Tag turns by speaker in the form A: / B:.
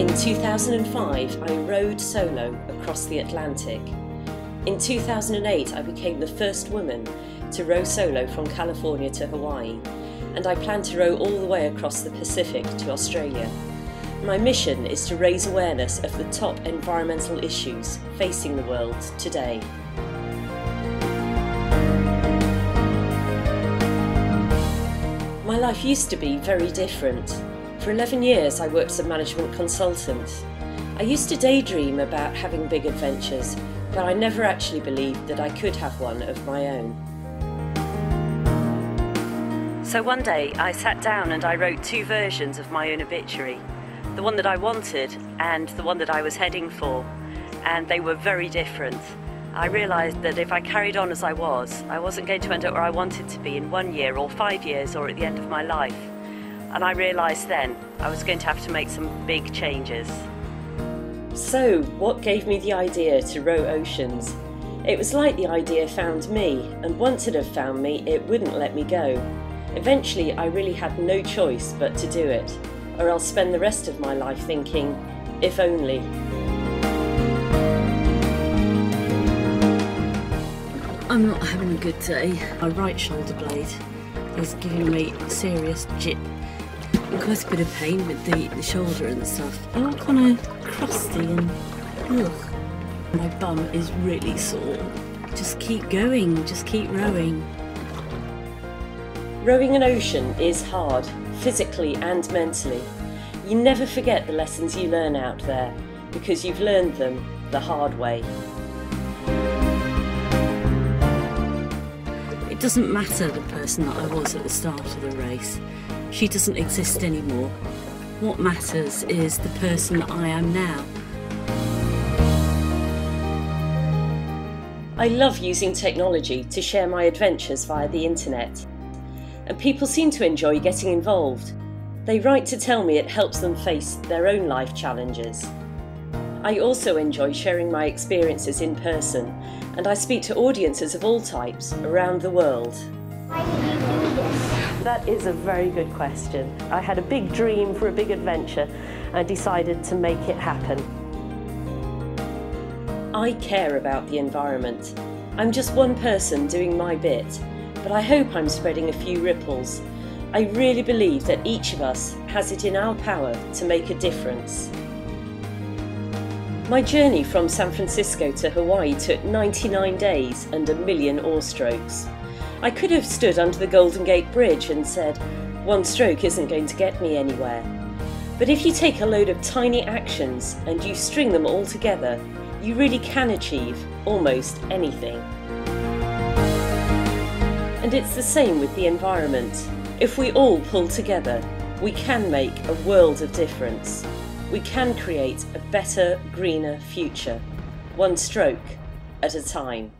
A: In 2005, I rowed solo across the Atlantic. In 2008, I became the first woman to row solo from California to Hawaii, and I plan to row all the way across the Pacific to Australia. My mission is to raise awareness of the top environmental issues facing the world today. My life used to be very different. For 11 years I worked as a management consultant. I used to daydream about having big adventures, but I never actually believed that I could have one of my own. So one day I sat down and I wrote two versions of my own obituary. The one that I wanted and the one that I was heading for, and they were very different. I realised that if I carried on as I wasn't going to end up where I wanted to be in 1 year or 5 years or at the end of my life. And I realised then I was going to have to make some big changes. So what gave me the idea to row oceans? It was like the idea found me, and once it had found me, it wouldn't let me go. Eventually I really had no choice but to do it, or else spend the rest of my life thinking, if only.
B: I'm not having a good day. My right shoulder blade is giving me serious jip. I'm quite a bit of pain with the shoulder and stuff. I'm all kind of crusty and ugh. My bum is really sore. Just keep going, just keep rowing.
A: Rowing an ocean is hard, physically and mentally. You never forget the lessons you learn out there, because you've learned them the hard way.
B: It doesn't matter the person that I was at the start of the race. She doesn't exist anymore. What matters is the person that I am now.
A: I love using technology to share my adventures via the internet, and people seem to enjoy getting involved. They write to tell me it helps them face their own life challenges. I also enjoy sharing my experiences in person, and I speak to audiences of all types around the world.
C: Why did you do this?
A: That is a very good question. I had a big dream for a big adventure and decided to make it happen. I care about the environment. I'm just one person doing my bit, but I hope I'm spreading a few ripples. I really believe that each of us has it in our power to make a difference. My journey from San Francisco to Hawaii took 99 days and 1 million oar strokes. I could have stood under the Golden Gate Bridge and said, one stroke isn't going to get me anywhere. But if you take a load of tiny actions and you string them all together, you really can achieve almost anything. And it's the same with the environment. If we all pull together, we can make a world of difference. We can create a better, greener future, one stroke at a time.